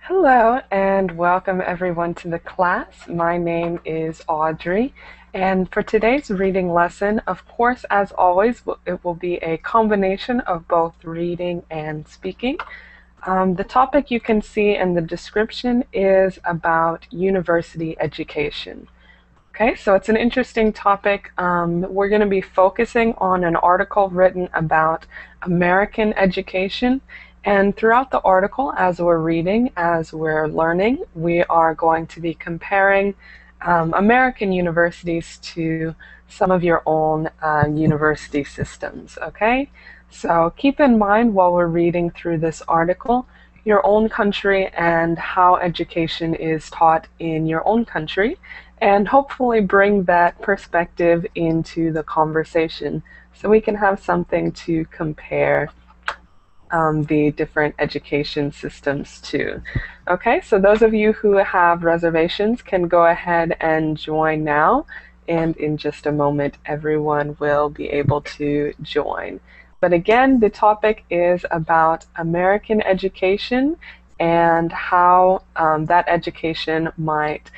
Hello and welcome everyone to the class. My name is Audrey, and for today's reading lesson, of course, as always, it will be a combination of both reading and speaking. The topic you can see in the description is about university education. Okay, so it's an interesting topic. We're going to be focusing on an article written about American education. And throughout the article, as we're reading, as we're learning, we are going to be comparing American universities to some of your own university systems, okay? So keep in mind while we're reading through this article, your own country and how education is taught in your own country, and hopefully bring that perspective into the conversation so we can have something to compare the different education systems to. Okay, so those of you who have reservations can go ahead and join now, and in just a moment everyone will be able to join. But again, the topic is about American education and how that education might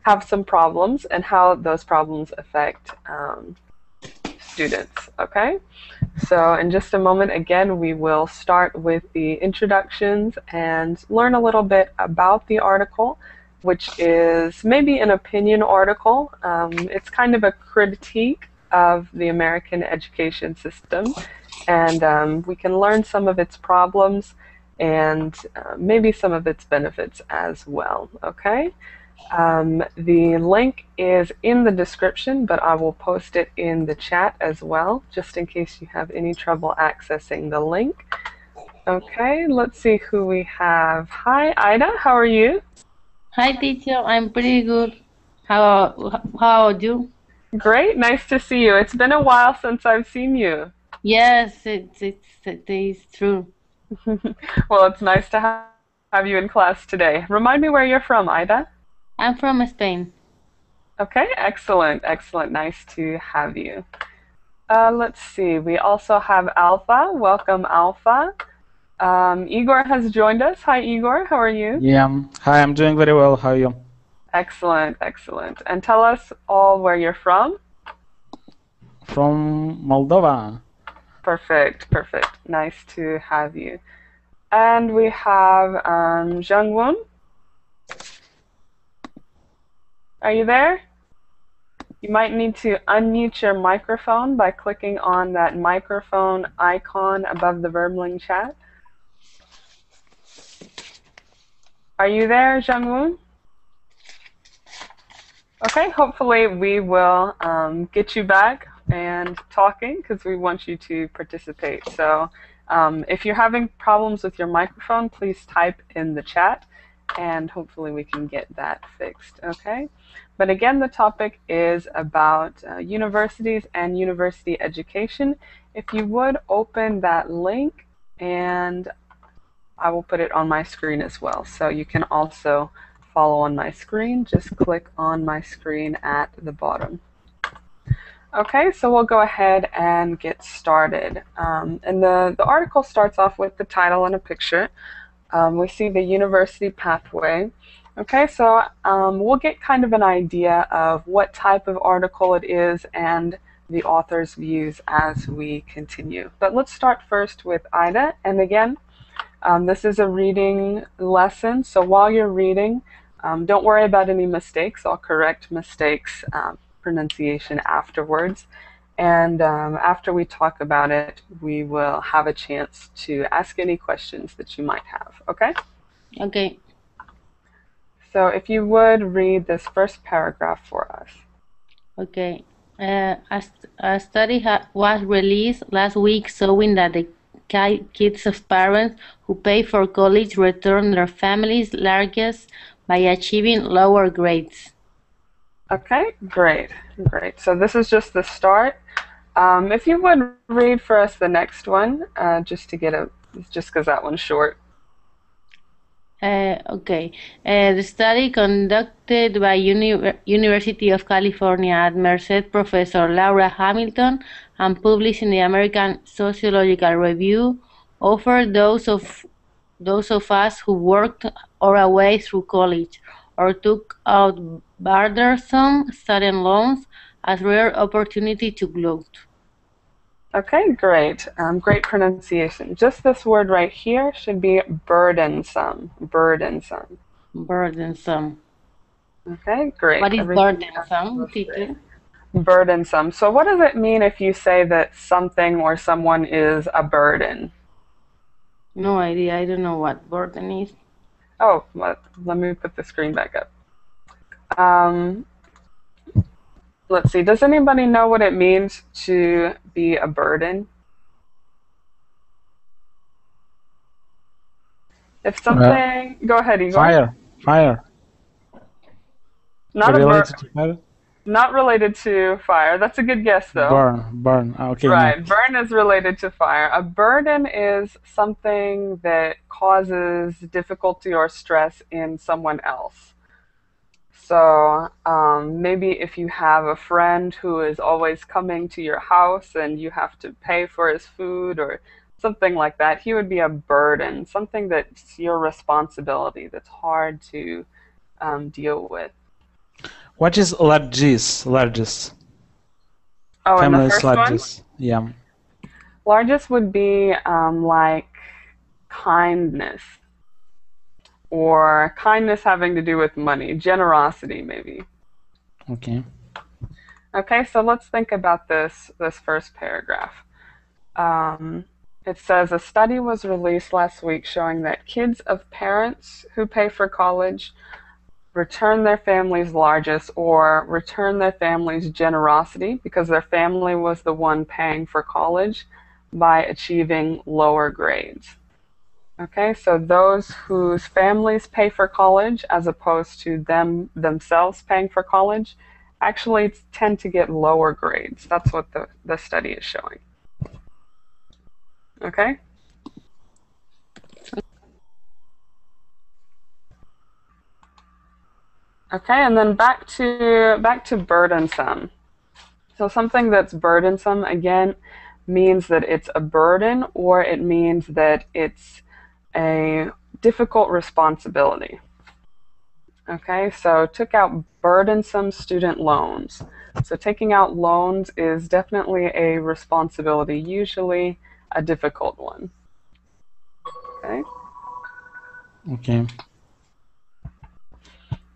have some problems and how those problems affect students, okay? So in just a moment, again, we will start with the introductions and learn a little bit about the article, which is maybe an opinion article. It's kind of a critique of the American education system, and we can learn some of its problems and maybe some of its benefits as well, okay? The link is in the description, but I will post it in the chat as well, just in case you have any trouble accessing the link. Okay, let's see who we have. Hi, Ida, how are you? Hi, teacher. I'm pretty good. How are you? Great, nice to see you. It's been a while since I've seen you. Yes, it's true. Well, it's nice to have you in class today. Remind me where you're from, Ida. I'm from Spain. Okay, excellent, excellent. Nice to have you. Let's see, we also have Alpha. Welcome, Alpha. Igor has joined us. Hi, Igor. How are you? Yeah. Hi, I'm doing very well. How are you? Excellent, excellent. And tell us all where you're from. From Moldova. Perfect, perfect. Nice to have you. And we have Jungwon. Are you there? You might need to unmute your microphone by clicking on that microphone icon above the Verbling chat. Are you there, Jungwon? Okay, hopefully we will get you back and talking because we want you to participate. So if you're having problems with your microphone, please type in the chat and hopefully we can get that fixed, okay? But again, the topic is about universities and university education. If you would open that link, and I will put it on my screen as well. So you can also follow on my screen. Just click on my screen at the bottom. Okay, so we'll go ahead and get started. And the article starts off with the title and a picture. We see the university pathway. Okay, so we'll get kind of an idea of what type of article it is and the author's views as we continue. But let's start first with Ida. And again, this is a reading lesson, so while you're reading, don't worry about any mistakes. I'll correct mistakes, pronunciation afterwards. And after we talk about it, we will have a chance to ask any questions that you might have, okay? Okay. So if you would read this first paragraph for us. Okay. A study was released last week showing that the kids of parents who pay for college return their families' largest by achieving lower grades. Okay, great, great. So this is just the start. If you would read for us the next one, just because that one's short. Okay. The study conducted by University of California at Merced Professor Laura Hamilton and published in the American Sociological Review offered those of us who worked our way through college or took out burdensome student loans as rare opportunity to gloat. Okay, great. Great pronunciation. Just this word right here should be burdensome. Burdensome. Burdensome. Okay, great. What is Everything else burdensome, was great. teacher? Burdensome. So what does it mean if you say that something or someone is a burden? No idea. I don't know what burden is. Oh, let me put the screen back up. Um, let's see. Does anybody know what it means to be a burden? If Uh, something, go ahead, Igor. fire. Not a Related to fire? not related to fire. That's a good guess, though. Burn. Ah, okay, no. Right. Burn is related to fire. A burden is something that causes difficulty or stress in someone else. So maybe if you have a friend who is always coming to your house and you have to pay for his food or something like that, he would be a burden, something that's your responsibility, that's hard to deal with. What is largest? Largest. Oh, and the Family's first one? largest. Yeah. Largest would be like kindness, or kindness having to do with money, generosity maybe. Okay. Okay, so let's think about this first paragraph. It says a study was released last week showing that kids of parents who pay for college return their family's largest or return their family's generosity because their family was the one paying for college by achieving lower grades. Okay, so those whose families pay for college as opposed to them themselves paying for college actually tend to get lower grades. That's what the study is showing. Okay? Okay, and then back to burdensome. So something that's burdensome again means that it's a burden or it means that it's a difficult responsibility. Okay, so took out burdensome student loans. So taking out loans is definitely a responsibility, usually a difficult one. Okay. Okay.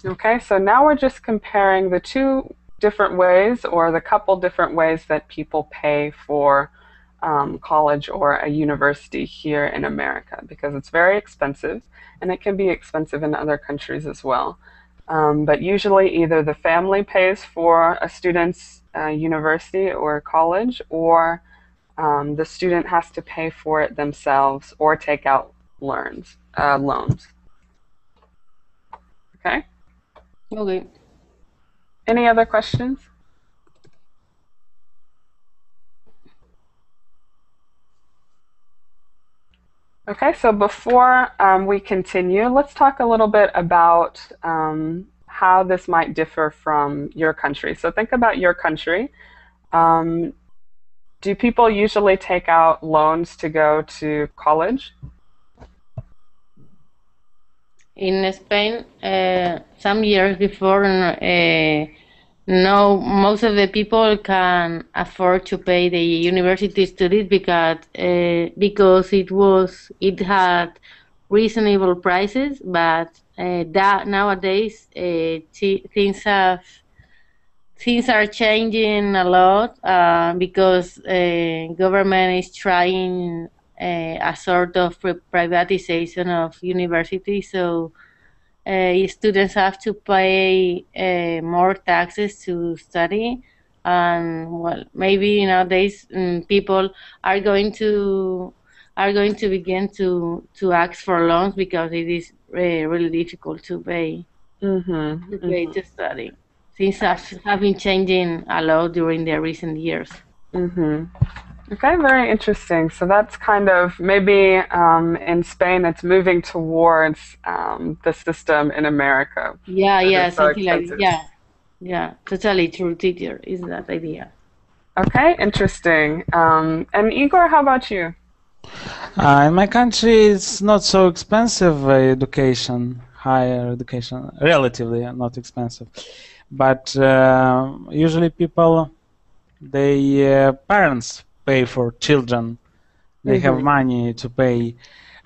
Okay, so now we're just comparing the two different ways or the couple different ways that people pay for college or a university here in America because it's very expensive and it can be expensive in other countries as well. But usually either the family pays for a student's university or college or the student has to pay for it themselves or take out loans. Okay? Okay. Any other questions? Okay, so before we continue, let's talk a little bit about how this might differ from your country. So think about your country. Do people usually take out loans to go to college? In Spain, some years before, no, most of the people can afford to pay the university studies because it had reasonable prices, but that nowadays things are changing a lot because government is trying a sort of privatization of universities, so students have to pay more taxes to study, and well, maybe nowadays people are going to begin to ask for loans because it is really difficult to pay to study. Things have been changing a lot during the recent years. Mm-hmm. Okay, very interesting. So that's kind of maybe in Spain it's moving towards the system in America Yeah, that yeah, is so something like expensive. yeah, yeah, totally true, teacher. Is that idea? Okay, interesting. And Igor, how about you? In my country, it's not so expensive education, higher education, relatively not expensive. But usually people, they parents pay for children. They have Mm-hmm. money to pay.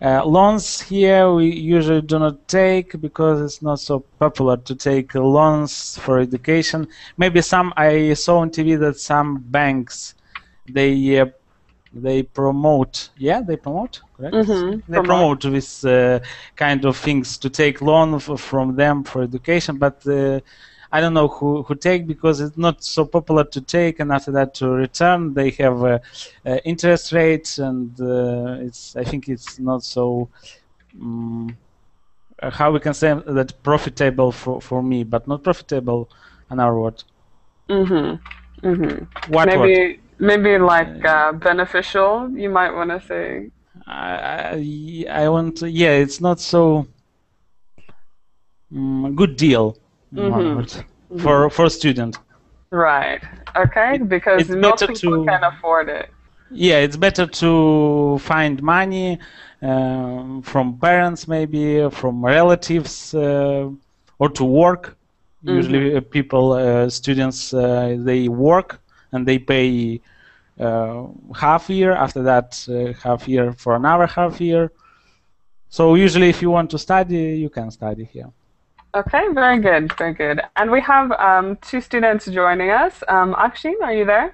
Loans here we usually do not take because it's not so popular to take loans for education. Maybe some I saw on TV that some banks they they promote, yeah, they promote, correct? Mm-hmm. They Promote. promote this kind of things to take loan from them for education, but I don't know who take because it's not so popular to take, and after that to return they have interest rates, and it's I think it's not so how we can say that profitable for me, but not profitable on our word. Mm-hmm. Mm-hmm. What? Maybe like Uh, beneficial, you might want to say. I want to, yeah, it's not so good deal in one Mm-hmm. word Mm-hmm. for student. Right. Okay, because It's not better people can to, afford it. yeah, it's better to find money from parents, maybe from relatives, or to work. Mm-hmm. Usually people, students, they work and they pay half year, after that half year for another half year. So usually if you want to study, you can study here. Okay, very good, very good. And we have two students joining us. Akshin, are you there?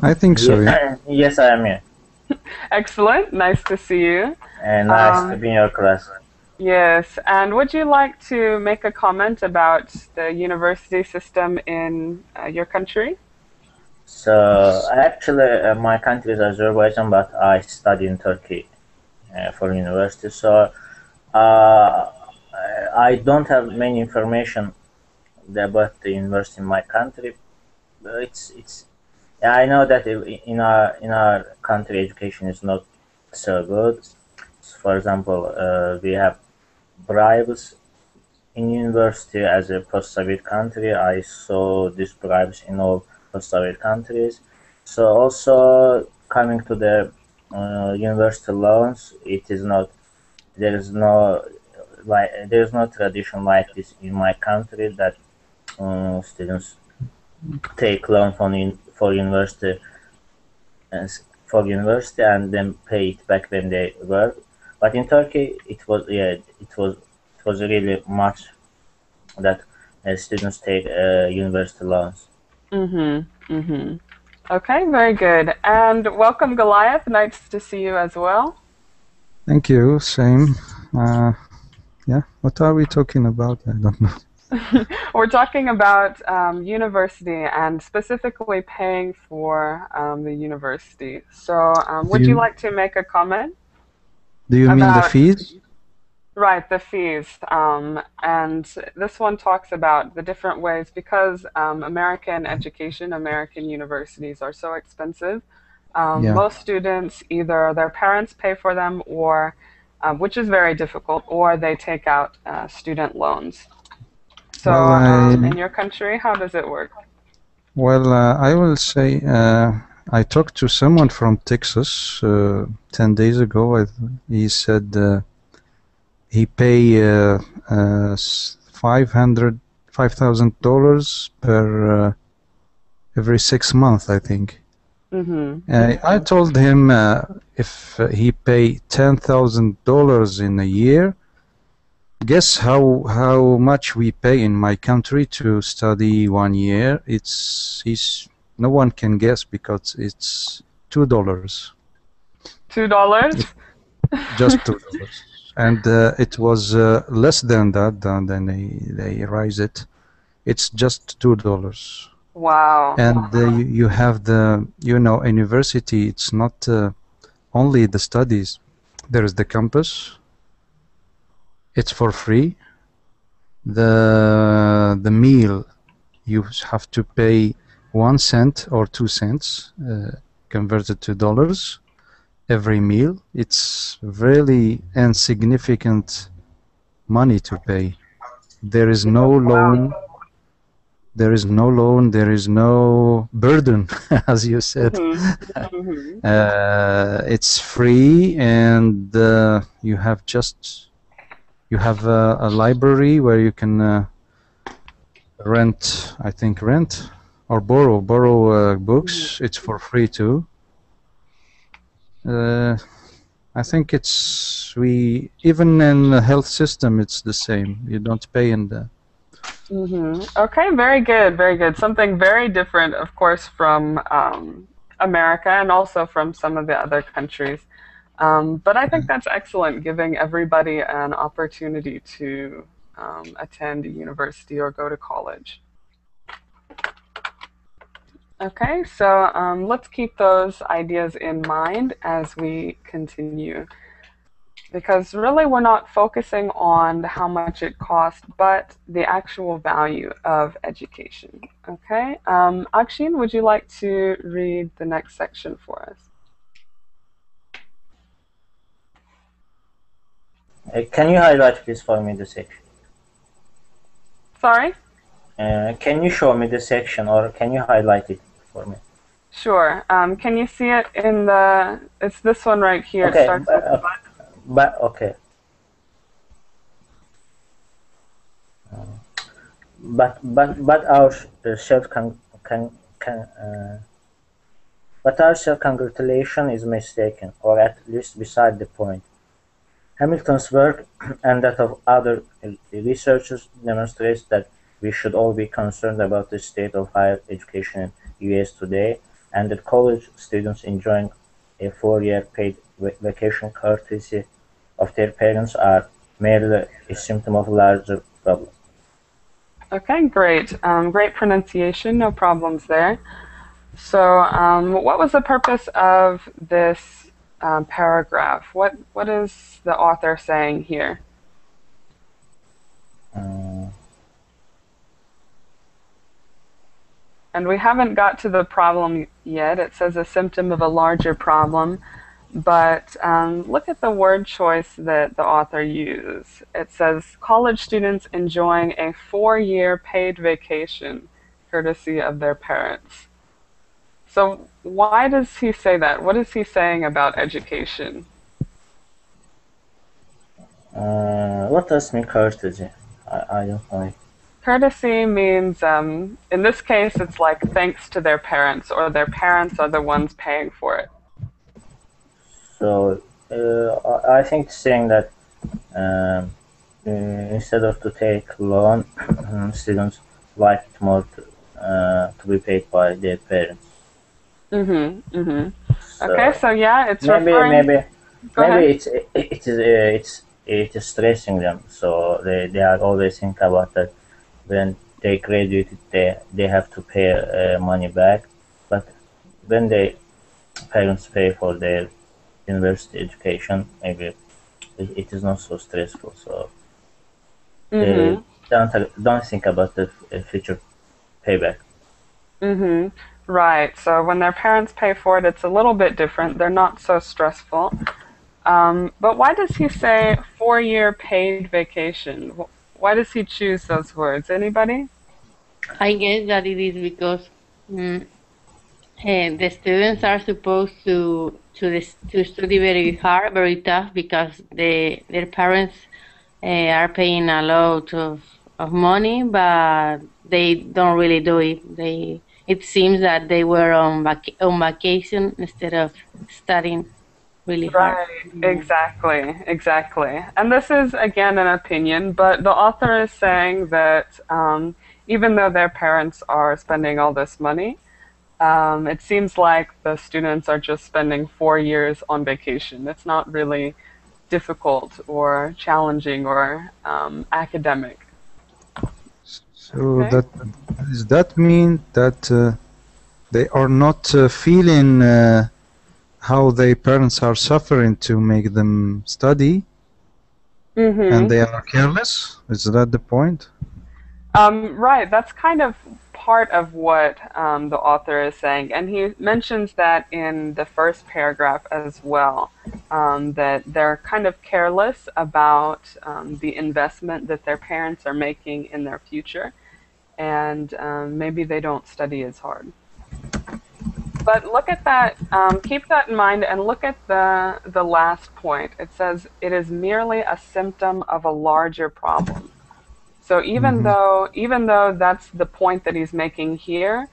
I think so, yeah. Yes, I am here. Excellent, nice to see you. And nice to Um, be in your class. yes, and would you like to make a comment about the university system in your country? So actually, my country is Azerbaijan, but I study in Turkey for university. So uh, I don't have many information about the university in my country. It's yeah, I know that in our country education is not so good. For example, we have bribes in university as a post-Soviet country. I saw these bribes in all post-Soviet countries. So also coming to the university loans, it is not there is no there is no tradition like this in my country that students take loan for university and and then pay it back when they work. But in Turkey, it was really much that students take university loans. Mm-hmm. Mm-hmm. Okay, very good. And welcome, Goliath. Nice to see you as well. Thank you, same. Yeah, what are we talking about? I don't know. We're talking about university and specifically paying for the university. So, Do would you you like to make a comment do you mean the about, fees? right, the fees? And this one talks about the different ways because American education, American universities are so expensive. Yeah. Most students either their parents pay for them or, which is very difficult, or they take out student loans. So, Well, in your country, how does it work? I will say I talked to someone from Texas 10 days ago. He said he pay 5,000 dollars per every 6 months, I think. Mm-hmm. I told him if he pay $10,000 in a year, guess how much we pay in my country to study 1 year? It's no one can guess because it's $2, $2? just $2, and it was less than that. Then they raise it. It's just $2. Wow. And you have the university. It's not only the studies. There is the campus. It's for free. The meal you have to pay 1 cent or 2 cents converted to dollars every meal. It's really insignificant money to pay. There is no loan. There is no loan. There is no burden, as you said. It's free, and you have a library where you can rent or borrow books. It's for free too. I think even in the health system it's the same. You don't pay in the. Okay, very good, very good. Something very different, of course, from America and also from some of the other countries. But I think that's excellent, giving everybody an opportunity to attend a university or go to college. Okay, so let's keep those ideas in mind as we continue. Because really we're not focusing on how much it costs, but the actual value of education. Okay, Akshin, would you like to read the next section for us? Can you highlight please for me the section? Sorry? Can you show me the section, or can you highlight it for me? Sure. Can you see it in it's this one right here. Okay, it starts with the button. Okay. But our self-congratulation is mistaken, or at least beside the point. Hamilton's work and that of other researchers demonstrates that we should all be concerned about the state of higher education in US today, and that college students enjoying a 4-year paid vacation courtesy of their parents are merely a symptom of a larger problem. Okay, great. Great pronunciation, no problems there. So what was the purpose of this paragraph? What is the author saying here? And we haven't got to the problem yet. It says a symptom of a larger problem. But look at the word choice that the author uses. It says, college students enjoying a 4-year paid vacation courtesy of their parents. So why does he say that? What is he saying about education? What does mean courtesy? I don't know. Courtesy means, in this case, it's like thanks to their parents, or their parents are the ones paying for it. So I think saying that instead of to take loan, students like it more to be paid by their parents. So okay, so yeah, it's maybe it is stressing them. So they are always think about that when they graduated, they have to pay money back, but when their parents pay for their university education, maybe it is not so stressful. So they don't think about the future payback. Right. So when their parents pay for it, it's a little bit different. They're not so stressful. But why does he say 4-year paid vacation? Why does he choose those words? Anybody? I guess that it is because the students are supposed to study very hard, very tough, because their parents are paying a lot of money, but they don't really do it. It seems that they were on vacation instead of studying really hard. Right, exactly. And this is, again, an opinion, but the author is saying that even though their parents are spending all this money, it seems like the students are just spending 4 years on vacation. It's not really difficult or challenging or academic. So does that mean that they are not feeling how their parents are suffering to make them study, and they are careless? Is that the point? Right, that's kind of part of what the author is saying. And he mentions that in the first paragraph as well, that they're kind of careless about the investment that their parents are making in their future, and maybe they don't study as hard. But look at that, keep that in mind, and look at the last point. It says, it is merely a symptom of a larger problem. So Hmm. even though that's the point that he's making here,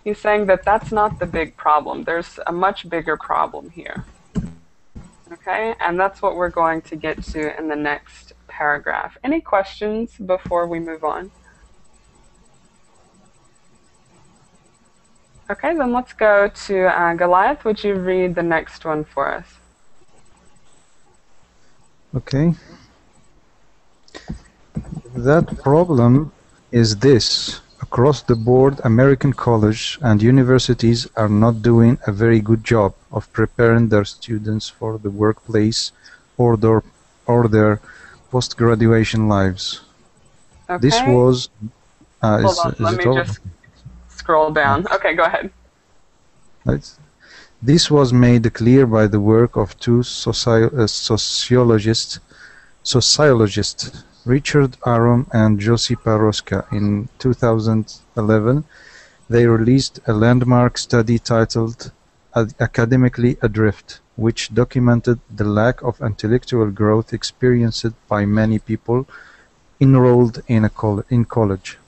he's saying that that's not the big problem. There's a much bigger problem here. Okay? And that's what we're going to get to in the next paragraph. Any questions before we move on? Okay, then let's go to Goliath. Would you read the next one for us? Okay. That problem is this. Across the board, American colleges and universities are not doing a very good job of preparing their students for the workplace or their post-graduation lives. This Okay. was, Hold on. is Let it me all? just scroll Yeah. down. Okay, go ahead. It's- This was made clear by the work of two sociologists, Richard Aron and Josie Paroska. In 2011, they released a landmark study titled "Academically Adrift", which documented the lack of intellectual growth experienced by many people enrolled in college.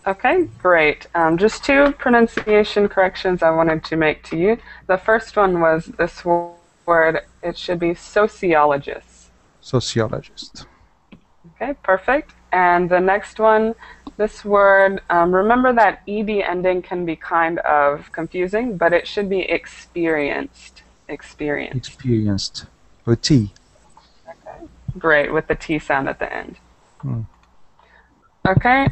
Okay, great. Just two pronunciation corrections I wanted to make to you. The first one was this word, it should be sociologists. Sociologist. Okay, perfect. And the next one, this word, remember that ed ending can be kind of confusing, but it should be experienced. Experienced. Experienced. With T. Great, with the T sound at the end. Hmm. Okay,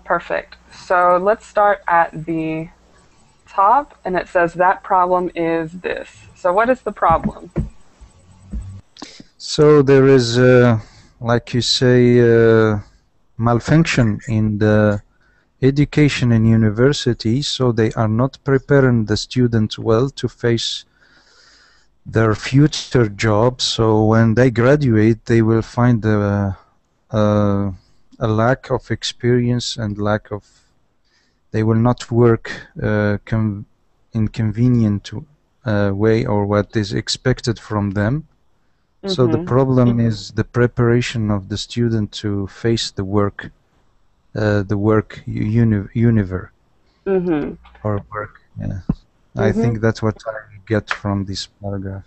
perfect. So let's start at the top, and it says that problem is this. So what is the problem? So there is, like you say, malfunction in the education in university, so they are not preparing the students well to face their future jobs. So when they graduate, they will find a lack of experience and they will not work in convenient way or what is expected from them. So the problem is the preparation of the student to face the work universe Mm-hmm. or work. Yeah. I Mm-hmm. think that's what I get from this paragraph.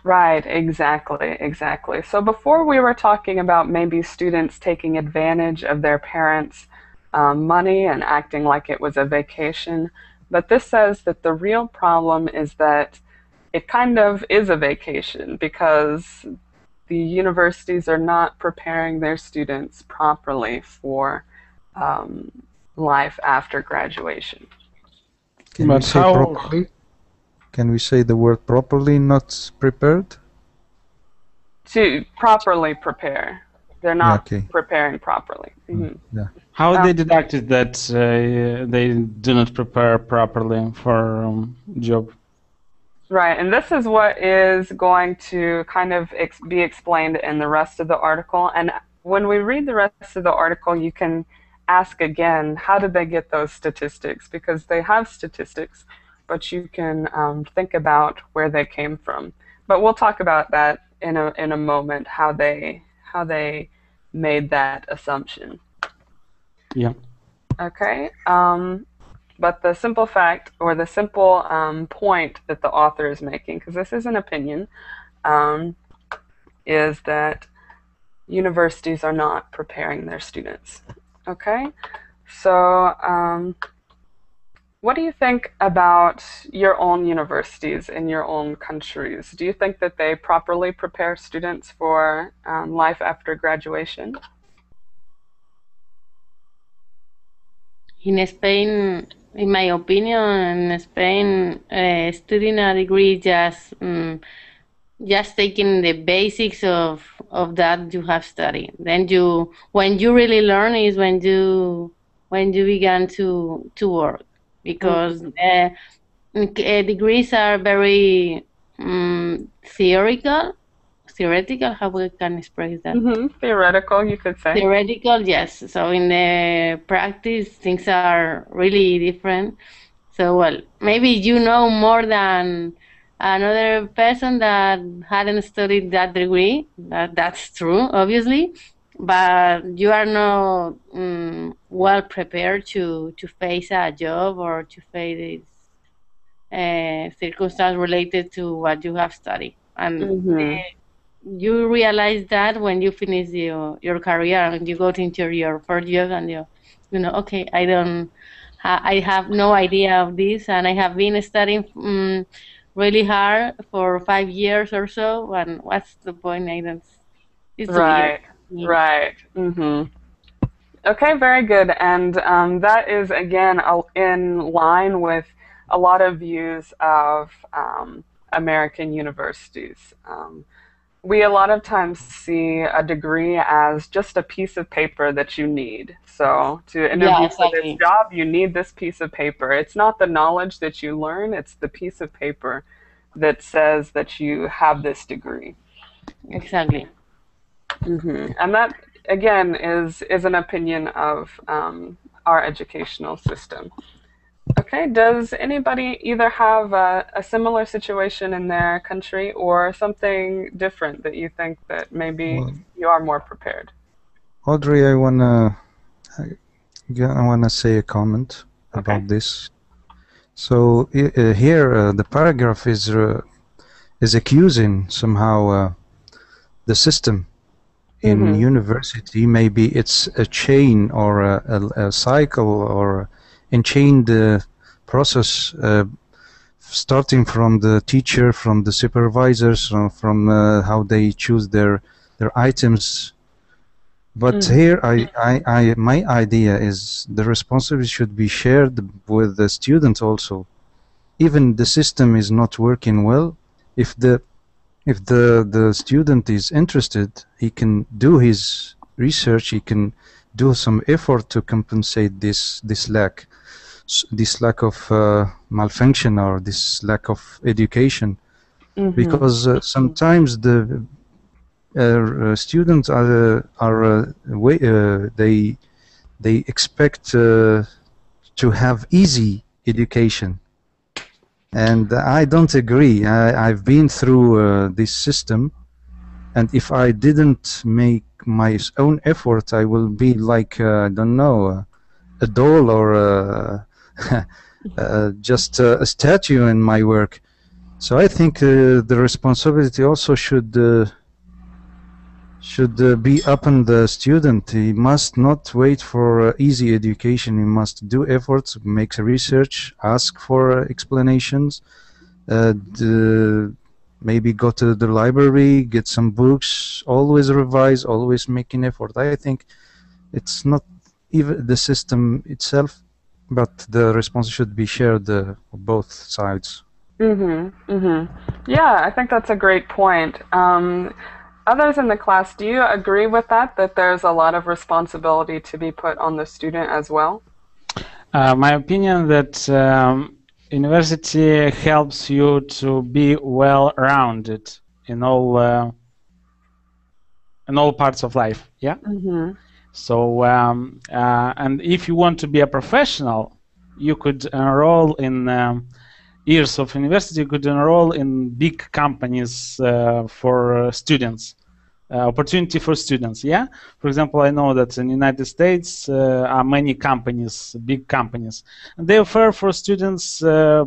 Right, exactly, exactly. So before we were talking about maybe students taking advantage of their parents' money and acting like it was a vacation, but this says that the real problem is that it kind of is a vacation because the universities are not preparing their students properly for um, life after graduation. Can we But say how? properly? Can we say the word properly, not prepared? To properly prepare, they're Yeah, not okay. preparing properly. Mm-hmm. Yeah. How Um, they deducted that they do not prepare properly for job? Right, and this is what is going to kind of be explained in the rest of the article. And when we read the rest of the article, you can ask again, how did they get those statistics? Because they have statistics, but you can think about where they came from. But we'll talk about that in a moment, how they made that assumption. Yeah. Okay. But the simple fact or the simple point that the author is making, because this is an opinion, um, is that universities are not preparing their students. Okay? So, what do you think about your own universities in your own countries? Do you think that they properly prepare students for life after graduation? In Spain, in my opinion, in Spain, studying a degree just taking the basics of of that you have studied. Then when you really learn is when you begin to work, because degrees are very theoretical. How we can express that? Theoretical, you could say. Theoretical, yes. So in the practice, things are really different. So, well, maybe you know more than another person that hadn't studied that degree. That's true, obviously, but you are not well prepared to face a job or to face circumstance related to what you have studied. And you realize that when you finish your career and you go into your first job and you know, okay, I have no idea of this, and I have been studying really hard for 5 years or so, and what's the point? It's weird. Right, right. Okay, very good. And that is, again, in line with a lot of views of American universities. We a lot of times see a degree as just a piece of paper that you need. So to Yeah, interview for this exactly. job, you need this piece of paper. It's not the knowledge that you learn, it's the piece of paper that says that you have this degree. Exactly. And that, again, is an opinion of our educational system. Okay, does anybody either have a similar situation in their country or something different that you think that maybe Well, you are more prepared? Audrey, I wanna say a comment Okay. about this. So here the paragraph is accusing somehow the system in university. Maybe it's a chain or a cycle or enchained process, starting from the teacher, from the supervisors, from how they choose their items. But here, my idea is the responsibility should be shared with the student also. Even the system is not working well, if the student is interested, he can do his research, he can do some effort to compensate this lack of malfunction or this lack of education, because sometimes the students they expect to have easy education. And I don't agree. I've been through this system, and if I didn't make my own effort, I will be like, I don't know, a doll or just a statue in my work. So I think the responsibility also should be upon the student. He must not wait for easy education. He must do efforts, make research, ask for explanations, maybe go to the library, get some books, always revise, always make an effort. I think it's not even the system itself, but the response should be shared on both sides. Yeah, I think that's a great point. Others in the class, do you agree with that there's a lot of responsibility to be put on the student as well? My opinion that university helps you to be well-rounded in all parts of life. Yeah. So and if you want to be a professional, you could enroll in years of university. You could enroll in big companies for students. Opportunity for students, yeah. For example, I know that in the United States are many companies, big companies, and they offer for students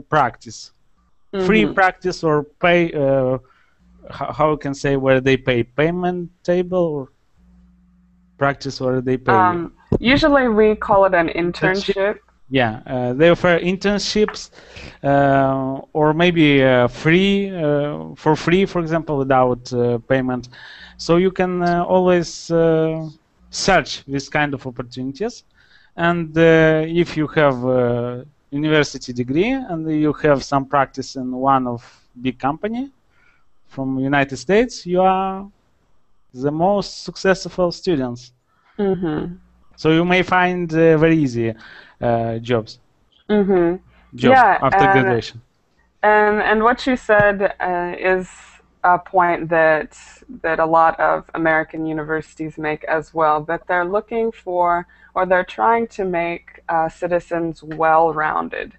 practice, free practice or pay. How can say where they pay payment table or practice where they pay. Usually we call it an internship. Yeah, they offer internships or maybe free for free, for example, without payment. So you can always search this kind of opportunities, and if you have a university degree and you have some practice in one of big company from United States, you are the most successful students. Mm-hmm. So you may find very easy jobs Mm-hmm. job Yeah, after graduation. and what you said is a point that a lot of American universities make as well, that they're looking for, or they're trying to make citizens well-rounded,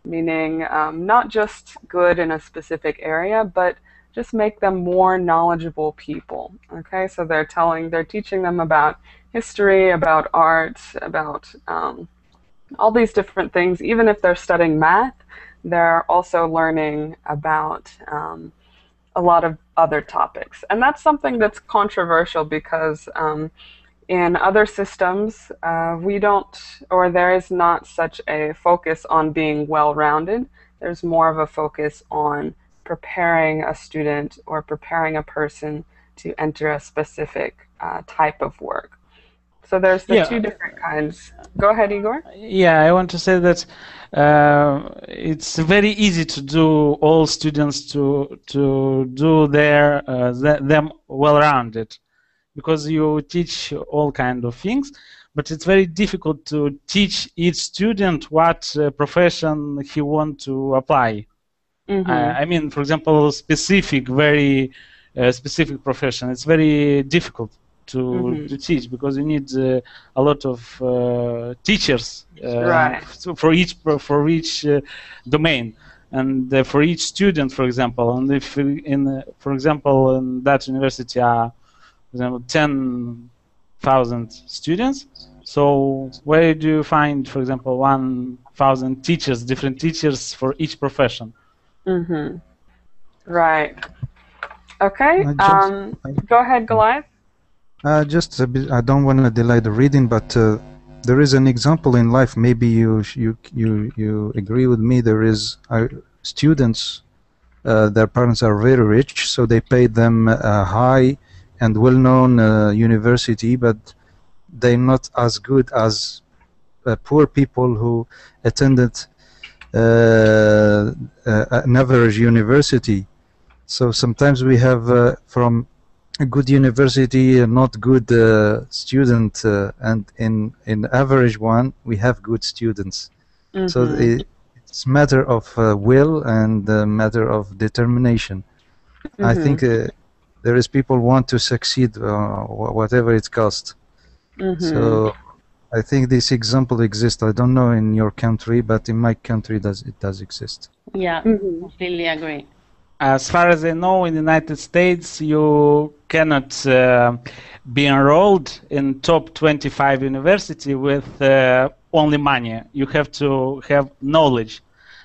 meaning not just good in a specific area, but just make them more knowledgeable people. Okay, so they're teaching them about history, about art, about all these different things. Even if they're studying math, they're also learning about a lot of other topics. And that's something that's controversial because in other systems, we don't, or there is not such a focus on being well rounded. There's more of a focus on preparing a student or preparing a person to enter a specific type of work. So there's the two Yeah, different kinds. Go ahead, Igor. yeah. I want to say that it's very easy to do all students to do them well-rounded, because you teach all kind of things, but it's very difficult to teach each student what profession he want to apply. Mm-hmm. I mean, for example, very specific profession. It's very difficult Mm-hmm. to teach, because you need a lot of teachers Right. for each domain, and for each student, for example. And if for example, in that university are, for example, 10,000 students. So where do you find, for example, 1,000 teachers, different teachers for each profession? Mm-hmm. Right. Okay. I just, I, Go ahead, Goliath. just a bit, I don't want to delay the reading, but there is an example in life. Maybe you agree with me. There is students. Their parents are very rich, so they paid them a high and well-known university, but they're not as good as poor people who attended an average university. So sometimes we have from a good university, a not good student, and in average one we have good students. So Mm-hmm. it's matter of will and a matter of determination. I think Mm-hmm. there is people want to succeed, whatever it costs. Mm-hmm. So I think this example exists. I don't know in your country, but in my country, it does exist. Yeah, Mm-hmm. completely agree. As far as I know, in the United States, you cannot be enrolled in top 25 university with only money. You have to have knowledge.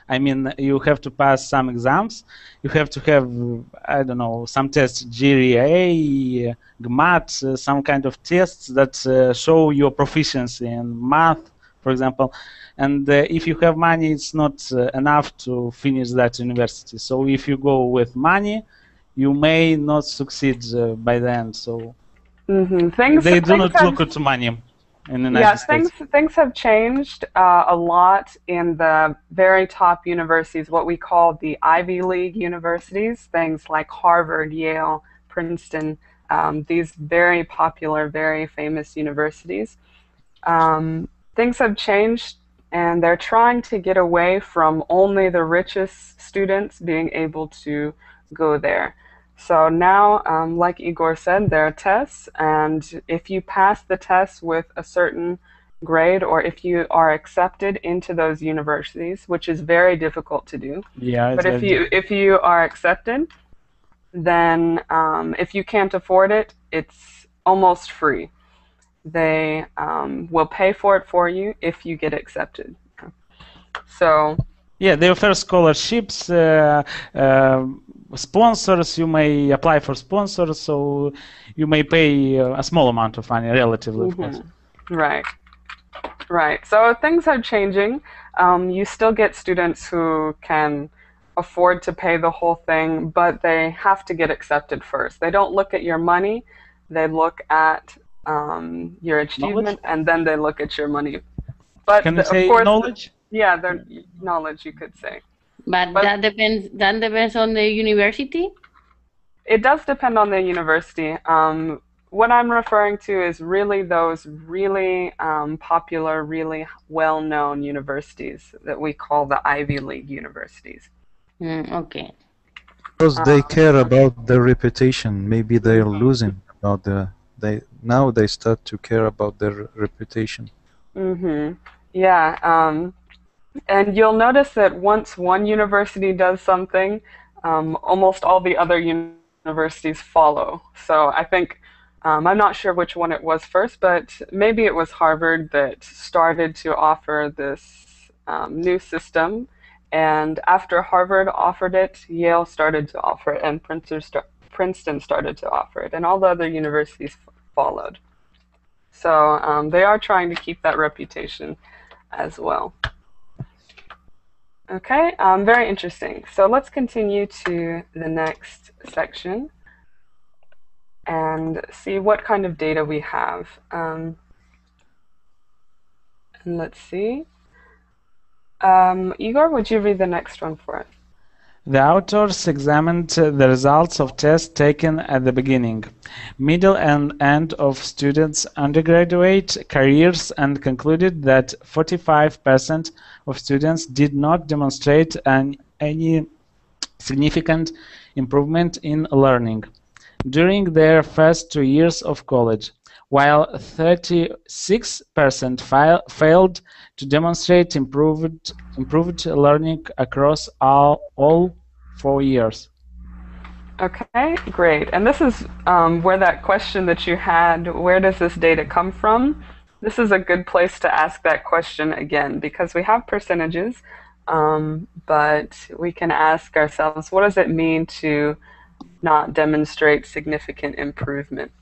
I mean, you have to pass some exams. You have to have, I don't know, some tests, GRE, GMAT, some kind of tests that show your proficiency in math, for example. And if you have money, it's not enough to finish that university. So if you go with money, you may not succeed by the end. So Mm-hmm. they do Things not have look at money in the Yeah, United States. things have changed a lot in the very top universities, what we call the Ivy League universities, things like Harvard, Yale, Princeton, these very popular, very famous universities. Things have changed, and they're trying to get away from only the richest students being able to go there. So now, like Igor said, there are tests, and if you pass the tests with a certain grade, or if you are accepted into those universities, which is very difficult to do, Yeah, it's but very difficult. if you are accepted, then if you can't afford it, it's almost free. They will pay for it for you if you get accepted. So, Yeah, they offer scholarships, sponsors. You may apply for sponsors, so you may pay a small amount of money, relatively, of course. right, right. So things are changing. You still get students who can afford to pay the whole thing, but they have to get accepted first. They don't look at your money, they look at your Knowledge? achievement, and then they look at your money. But Can you of say course, knowledge? yeah, their knowledge, you could say. But But that depends on the university. it does depend on the university. what I'm referring to is really those really popular, really well-known universities that we call the Ivy League universities. Okay. Because they care about their reputation. Maybe they're losing about now they start to care about their reputation. Yeah. And you'll notice that once one university does something, almost all the other universities follow. So I think, I'm not sure which one it was first, but maybe it was Harvard that started to offer this new system. And after Harvard offered it, Yale started to offer it, and Princeton started to offer it, and all the other universities followed. So they are trying to keep that reputation as well. Okay, very interesting. So let's continue to the next section and see what kind of data we have. And let's see. Igor, would you read the next one for us? The authors examined the results of tests taken at the beginning, middle, and end of students' undergraduate careers and concluded that 45% of students did not demonstrate any significant improvement in learning during their first 2 years of college, while 36% failed to demonstrate improved learning across all 4 years. Okay, great. And this is where that question that you had, where does this data come from? This is a good place to ask that question again, because we have percentages, but we can ask ourselves, what does it mean to not demonstrate significant improvement?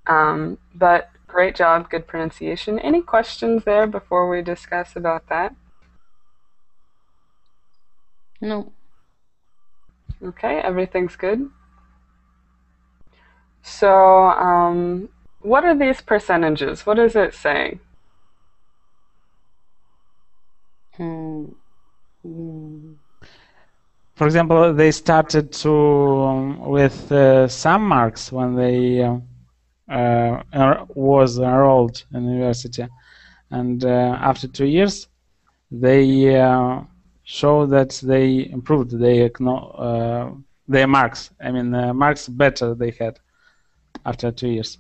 But great job, good pronunciation. Any questions there before we discuss about that? No. Okay, everything's good. So, what are these percentages? What is it saying? Mm, mm, For example, they started with some marks when they was enrolled in university, and after 2 years, they show that they improved their marks. I mean, marks better they had after 2 years.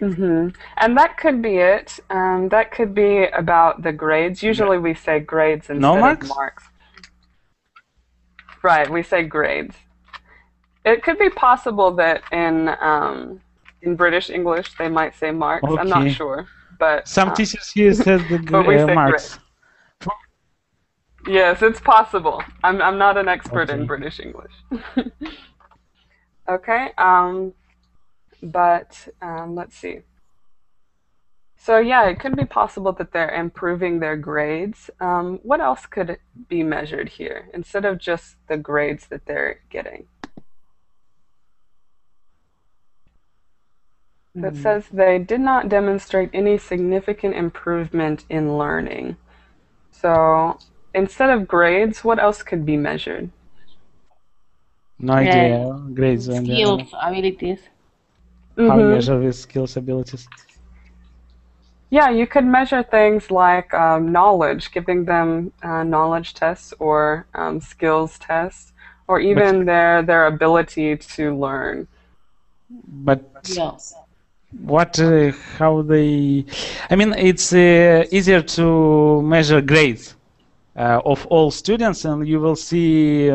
And that could be it. That could be about the grades. Usually we say grades instead marks? of marks. Right, we say grades. It could be possible that in British English they might say marks. I'm not Okay. sure, but Some teachers here said the but we say marks. yes, it's possible. I'm not an expert in Okay. British English. Okay, but let's see. So yeah, it could be possible that they're improving their grades. What else could be measured here instead of just the grades that they're getting? It says they did not demonstrate any significant improvement in learning. So instead of grades, what else could be measured? No idea. Grades and skills, abilities. how you measure with skills, abilities. Yeah, you could measure things like knowledge, giving them knowledge tests or skills tests, or even their ability to learn. But Yes. how they? I mean, it's easier to measure grades of all students, and you will see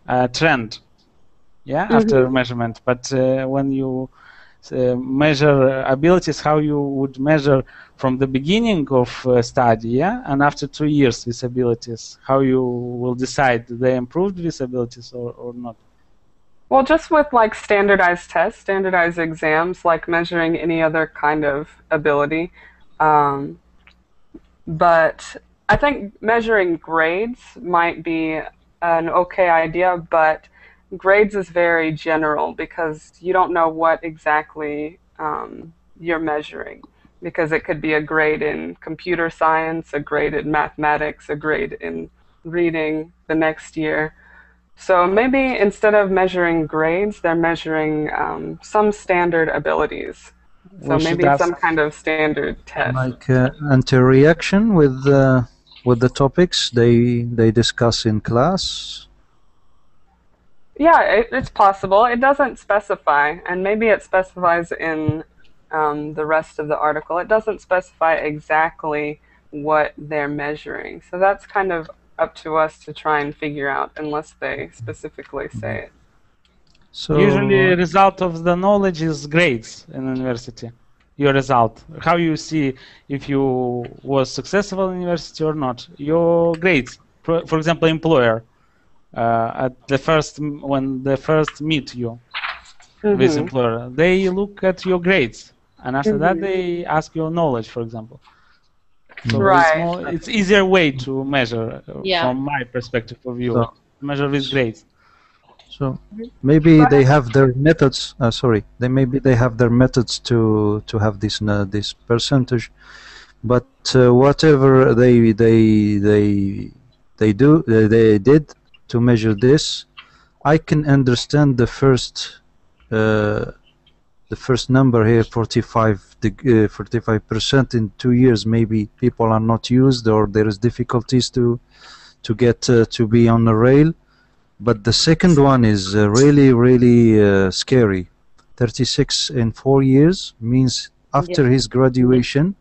a trend. Yeah, after measurement. But when you measure abilities, how you would measure from the beginning of study, yeah, and after 2 years with abilities, how you will decide they improved with abilities or not? Well, just with like standardized tests, standardized exams, like measuring any other kind of ability. But I think measuring grades might be an okay idea, but grades is very general because you don't know what exactly you're measuring. Because it could be a grade in computer science, a grade in mathematics, a grade in reading the next year. So maybe instead of measuring grades, they're measuring some standard abilities. So We should maybe ask. some kind of standard test. Like interaction with the topics they discuss in class. Yeah, it's possible. It doesn't specify, and maybe it specifies in the rest of the article. It doesn't specify exactly what they're measuring. So that's kind of up to us to try and figure out, unless they specifically say it. Usually, So result of the knowledge is grades in university. Your result, how you see if you was successful in university or not. Your grades, for example, employer, at the first when they first meet you with employer, they look at your grades, and after that they ask your knowledge, for example. So Right. it's easier way to measure Yeah. from my perspective of view. So- Measure with grades. So maybe they have their methods. Maybe they have their methods to have this percentage, but whatever they did to measure this, I can understand the first number here, 45% in 2 years. Maybe people are not used, or there is difficulties to get to be on the rail. But the second one is really scary. 36 in 4 years means after his graduation,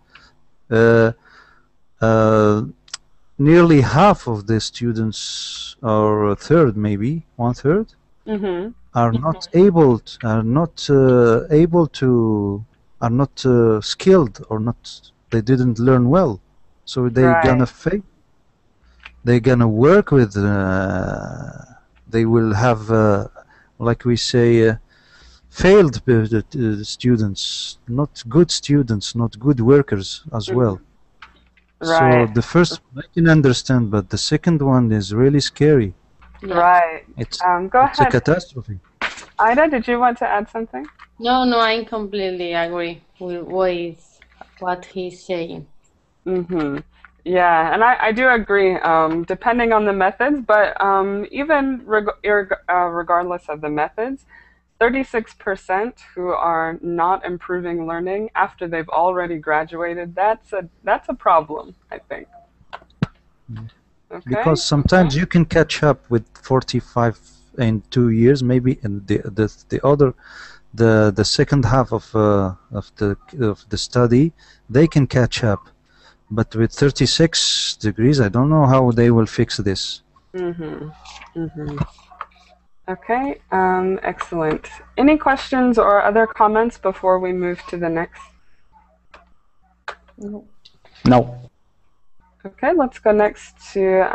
nearly half of the students, or a third, maybe 1/3, are not able to are not skilled, or not, they didn't learn well, so they're gonna fail. They're gonna work with. They will have, like we say, failed students, not good students, not good workers as well. Right. So the first one I can understand, but the second one is really scary. Yeah. Right. It's Go a ahead. catastrophe. Ida, did you want to add something? No, I completely agree with what he's saying. Yeah, and I do agree, depending on the methods, but even regardless of the methods, 36% who are not improving learning after they've already graduated, that's a problem, I think. Okay. Because sometimes you can catch up with 45 in 2 years, maybe, and the second half of the study, they can catch up. But with 36 degrees, I don't know how they will fix this. Okay, excellent. Any questions or other comments before we move to the next? No. Okay, let's go next to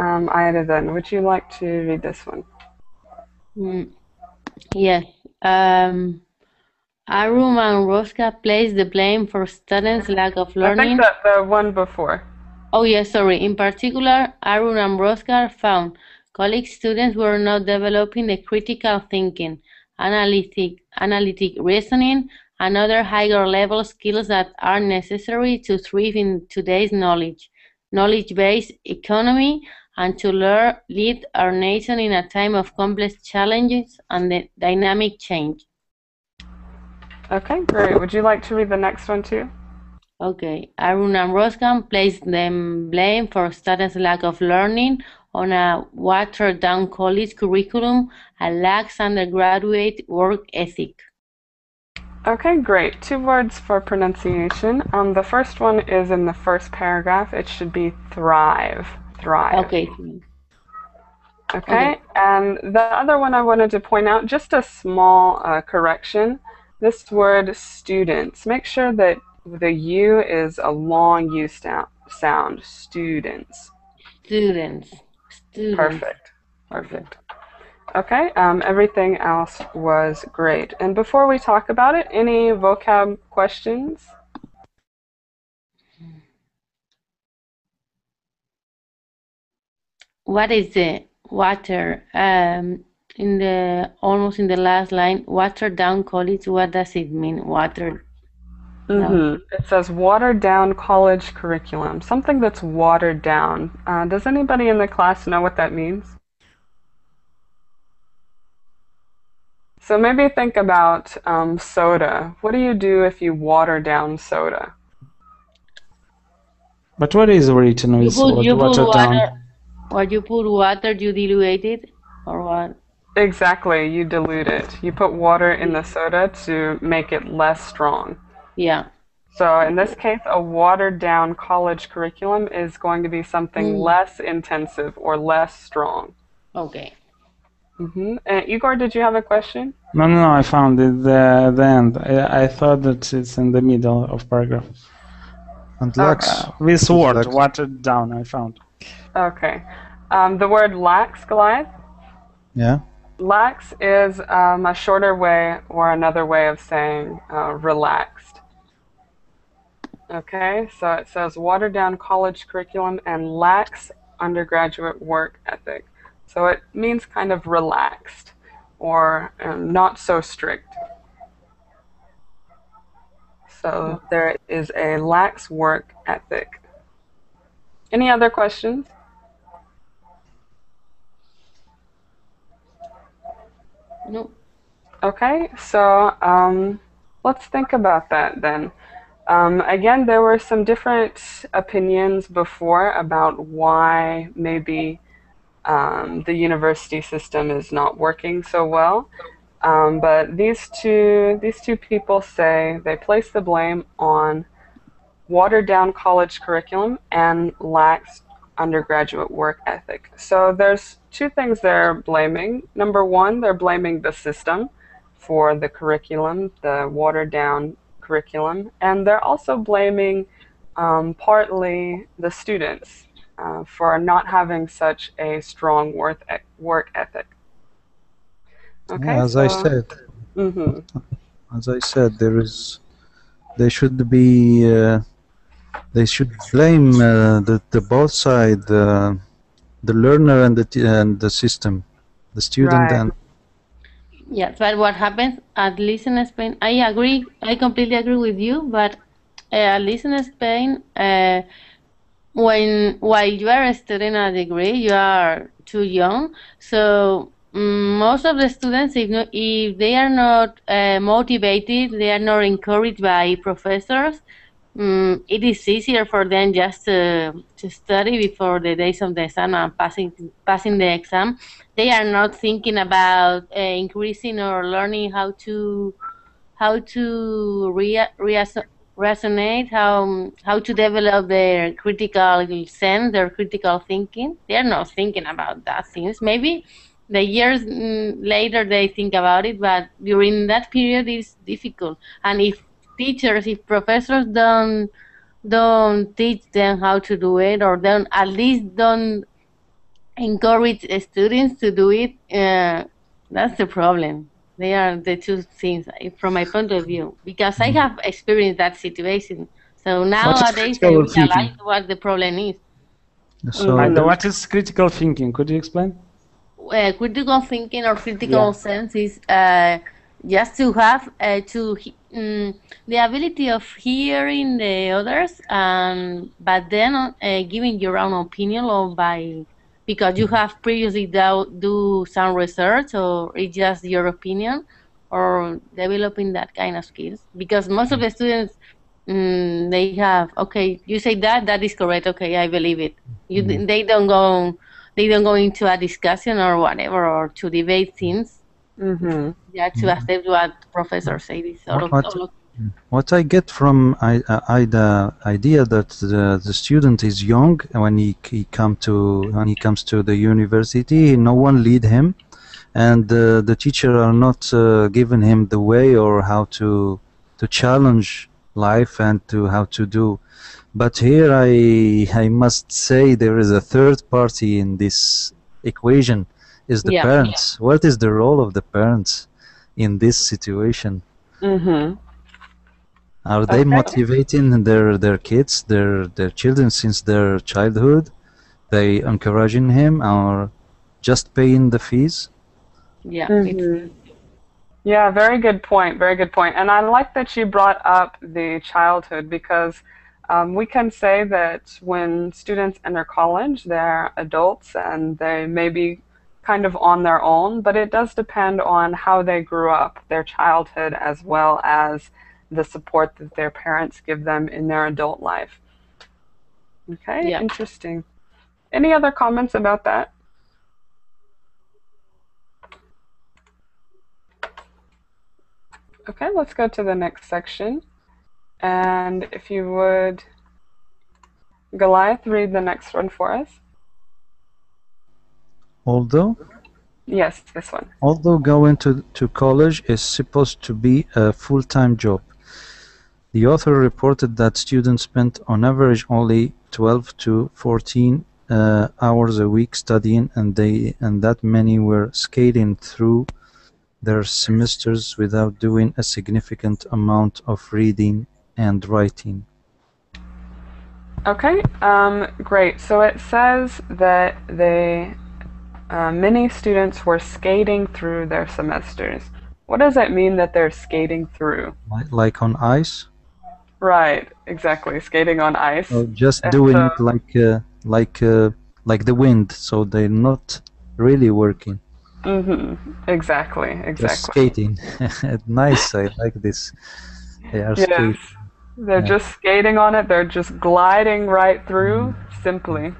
Ida then. Would you like to read this one? Yes. Arum and Rosca place the blame for students' lack of learning. I think the one before. Oh, yes, sorry. In particular, Arun and Roscar found college students were not developing the critical thinking, analytic reasoning, and other higher level skills that are necessary to thrive in today's knowledge-based economy, and to lead our nation in a time of complex challenges and dynamic change. Okay, great. Would you like to read the next one too? Okay. Arun and Roscan placed the blame for students' lack of learning on a watered-down college curriculum and lax undergraduate work ethic. Okay, great. 2 words for pronunciation. The first one is in the first paragraph. It should be thrive. Thrive. Okay. Okay, and the other one I wanted to point out, just a small correction. This word students, make sure that the U is a long U sound. Students. Students. Perfect. Okay, everything else was great. And before we talk about it, any vocab questions? What is the water? Almost in the last line, watered down college. What does it mean, watered? It says watered down college curriculum, something that's watered down. Does anybody in the class know what that means? So maybe think about soda. What do you do if you water down soda? But what is written You with put watered down? water, or you put water, you dilute it, or what? Exactly, you dilute it. You put water in the soda to make it less strong. Yeah. So in this case, a watered down college curriculum is going to be something less intensive or less strong. Okay. Igor, did you have a question? No, I found it the end. I thought that it's in the middle of paragraph. And lax. This word, lax. watered down, I found. Okay. The word lax, Goliath? Yeah. Lax is a shorter way or another way of saying relaxed. Okay, so it says watered down college curriculum and lax undergraduate work ethic. So it means kind of relaxed or not so strict. So there is a lax work ethic. Any other questions? No. Okay, so let's think about that then. Again, there were some different opinions before about why maybe the university system is not working so well. But these two people say they place the blame on watered down college curriculum and lax undergraduate work ethic. So there's two things they're blaming. Number one, they're blaming the system for the curriculum, the watered down curriculum, and they're also blaming partly the students for not having such a strong work ethic. Okay, Yeah, as I said, they should be, they should blame the both side, the learner and the system, the student Right. and. Yeah, but what happens at least in Spain, I agree, I completely agree with you, but at least in Spain, while you are studying a degree, you are too young. So most of the students, if they are not motivated, they are not encouraged by professors. It is easier for them just to study before the days of the exam and passing the exam. They are not thinking about increasing or learning how to resonate, how to develop their critical sense, their critical thinking. They are not thinking about that things. Maybe the years later they think about it, but during that period it's difficult. And if professors don't teach them how to do it, or don't at least don't encourage students to do it, that's the problem. They are the two things from my point of view, because I have experienced that situation. So nowadays I critical realize thinking? what the problem is. So What is critical thinking? Could you explain? Critical thinking or critical Yeah. sense is just to have the ability of hearing the others, but then giving your own opinion, or because you have previously do some research, or it's just your opinion, or developing that kind of skills. Because most of the students, they have, okay, you say that is correct, okay, I believe it. They don't go into a discussion or whatever, or to debate things. Yeah, to accept what professors say. This what I get from the idea that the student is young when he comes to the university, no one lead him, and the teacher are not giving him the way or how to challenge life and to how to do. But here I must say there is a third party in this equation, is the parents. What is the role of the parents in this situation? Are they motivating their kids, their children since their childhood? They encouraging him or just paying the fees? Yeah. Yeah, very good point. Very good point. And I like that you brought up the childhood, because we can say that when students enter college, they're adults and they maybe kind of on their own, but it does depend on how they grew up, their childhood, as well as the support that their parents give them in their adult life. Okay, Yeah. interesting. Any other comments about that? Okay, let's go to the next section. And if you would, Goliath, read the next one for us. Yes, this one. Although going to college is supposed to be a full-time job, the author reported that students spent on average only 12 to 14 hours a week studying, and that many were skating through their semesters without doing a significant amount of reading and writing. Okay, great. So it says that many students were skating through their semesters. What does that mean that they're skating through? Like on ice? Right, exactly. Skating on ice. Or just doing it like the wind, so they're not really working. Exactly. Just skating. Nice, I like this. They are skating. They're just skating on it. They're just gliding right through, simply.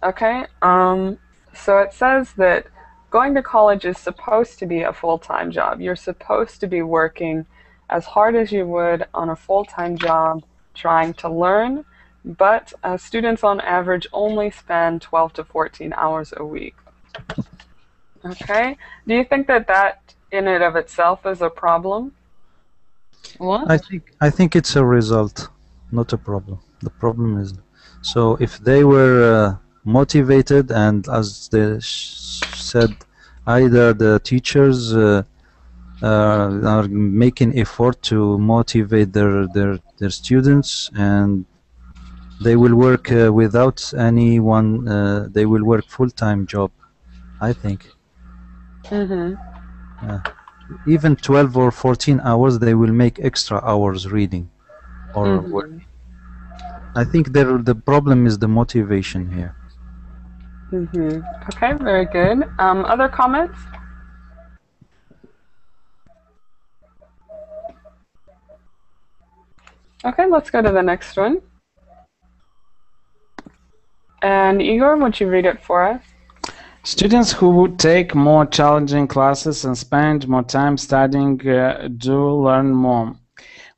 Okay, so it says that going to college is supposed to be a full-time job. You're supposed to be working as hard as you would on a full-time job trying to learn, but students on average only spend 12 to 14 hours a week. Okay, do you think that that in and of itself is a problem? What? I think it's a result, not a problem. The problem is, so if they were motivated, and as they said, either the teachers are making effort to motivate their students, and they will work without anyone. They will work full-time job, I think. Even 12 or 14 hours, they will make extra hours reading or work. I think the problem is the motivation here. Okay, very good. Other comments? Okay, let's go to the next one. And Igor, would you read it for us? Students who take more challenging classes and spend more time studying do learn more.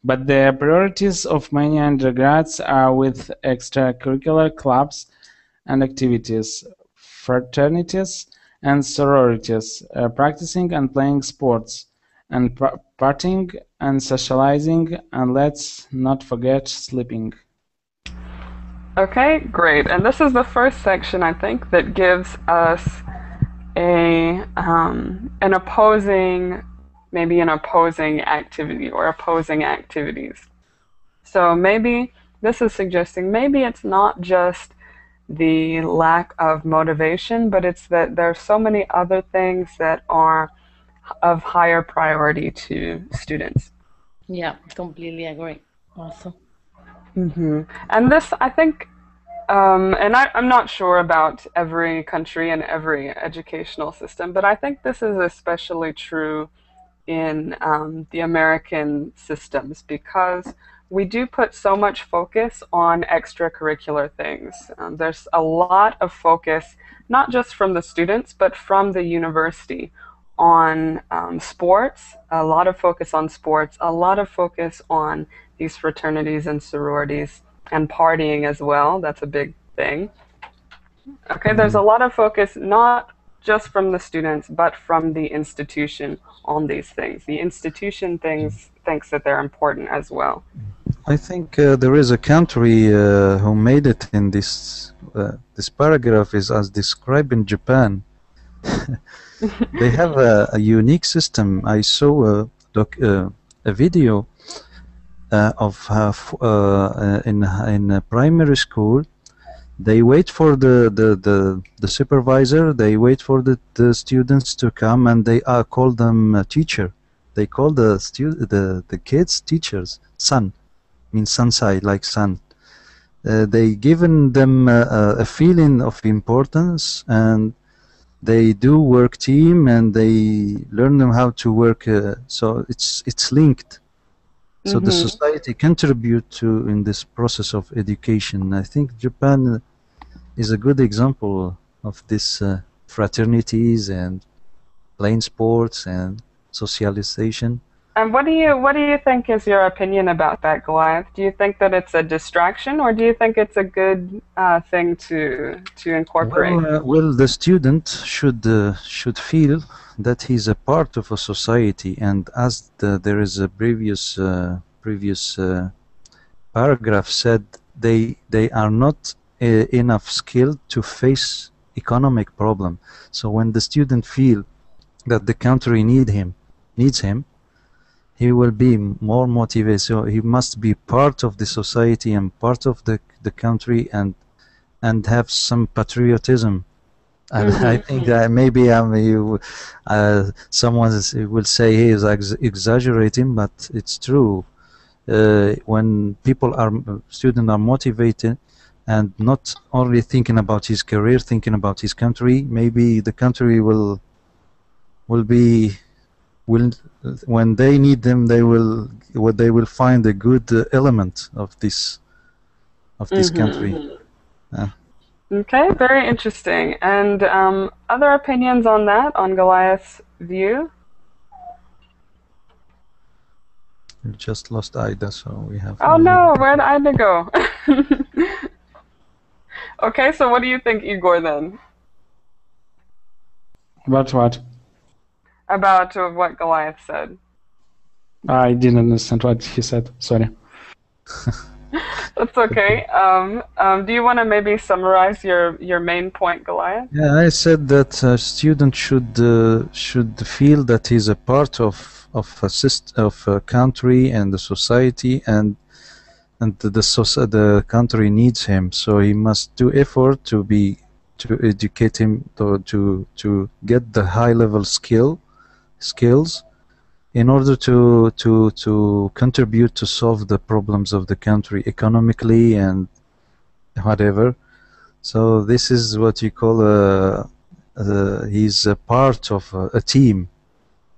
But the priorities of many undergrads are with extracurricular clubs and activities, fraternities and sororities, practicing and playing sports, and partying and socializing, and let's not forget sleeping. Okay, great. And this is the first section, I think, that gives us an opposing activity or opposing activities. So maybe this is suggesting maybe it's not just the lack of motivation, but it's that there's so many other things that are of higher priority to students. Yeah, completely agree. Also. And this, I think, and I'm not sure about every country and every educational system, but I think this is especially true in the American systems, because we do put so much focus on extracurricular things. There's a lot of focus, not just from the students, but from the university on sports, a lot of focus on sports, a lot of focus on these fraternities and sororities, and partying as well. That's a big thing. Okay, there's a lot of focus, not just from the students, but from the institution on these things. The institution thinks that they're important as well. I think there is a country who made it in this paragraph is as described in Japan. They have a unique system. I saw a video of in a primary school. They wait for the supervisor. They wait for the students to come, and they call them a teacher. They call the kids teachers. San means sansai, like sun. They given them a feeling of importance, and they do work team and they learn them how to work. So it's linked. So the society contribute to in this process of education. I think Japan is a good example of this fraternities and playing sports and socialization. And what do you think is your opinion about that, Goliath? Do you think that it's a distraction, or do you think it's a good thing to incorporate? Well, the student should feel that he's a part of a society, and as there is a previous paragraph said, they are not enough skilled to face economic problem. So when the student feel that the country needs him, he will be more motivated. So he must be part of the society and part of the country and have some patriotism. I think that maybe someone will say he is exaggerating, but it's true. When students are motivated and not only thinking about his career, thinking about his country, maybe the country will when they need them, they will find a good element of this country. Okay, very interesting. And other opinions on that, on Goliath's view? We just lost Ida, so we have. Oh no, where'd Ida go? Okay, so what do you think, Igor, then? About what? About what Goliath said. I didn't understand what he said. Sorry. That's okay. Do you want to maybe summarize your main point, Goliath? Yeah, I said that a student should feel that he's a part of a country and the society, and the country needs him. So he must do effort to educate him to get the high level skills in order to contribute to solve the problems of the country economically and whatever. So this is what you call he's a part of a team.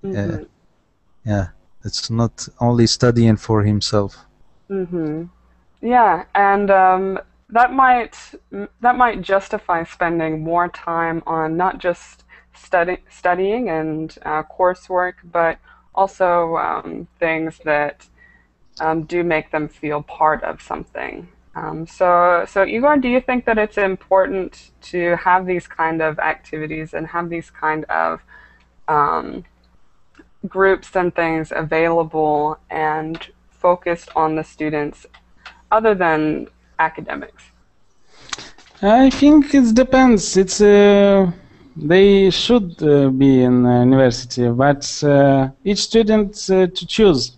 Yeah, it's not only studying for himself. Yeah, and that might justify spending more time on not just studying and coursework, but also things that do make them feel part of something. So Igor, do you think that it's important to have these kind of activities and have these kind of groups and things available and focused on the students other than academics? I think it depends. It's they should be in university, but each student to choose.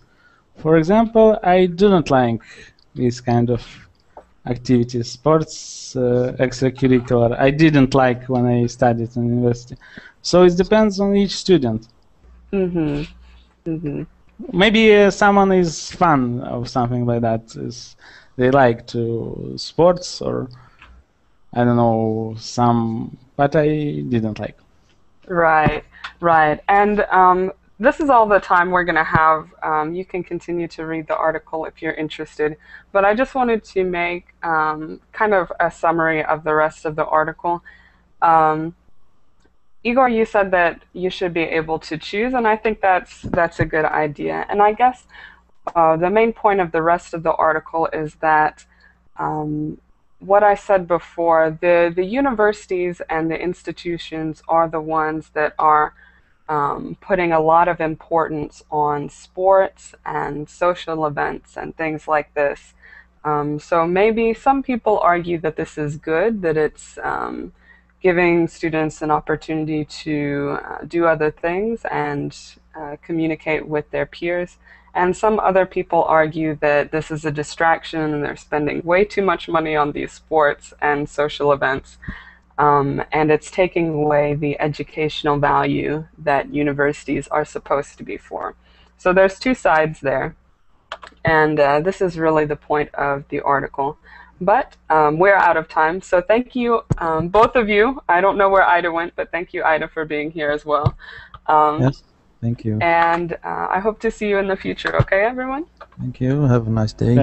For example, I do not like this kind of activities, sports, extracurricular. I didn't like when I studied in university. So it depends on each student. Maybe someone is fan of something like that. They like to sports or I don't know some, but I didn't like. Right. And this is all the time we're going to have. You can continue to read the article if you're interested, but I just wanted to make kind of a summary of the rest of the article. Igor, you said that you should be able to choose, and I think that's a good idea. And I guess the main point of the rest of the article is that what I said before, the universities and the institutions are the ones that are putting a lot of importance on sports and social events and things like this. So maybe some people argue that this is good, that it's giving students an opportunity to do other things and communicate with their peers. And some other people argue that this is a distraction and they're spending way too much money on these sports and social events. And it's taking away the educational value that universities are supposed to be for. So there's two sides there. And this is really the point of the article. But we're out of time. So thank you, both of you. I don't know where Ida went, but thank you, Ida, for being here as well. Yes, thank you. And I hope to see you in the future. Okay, everyone? Thank you. Have a nice day.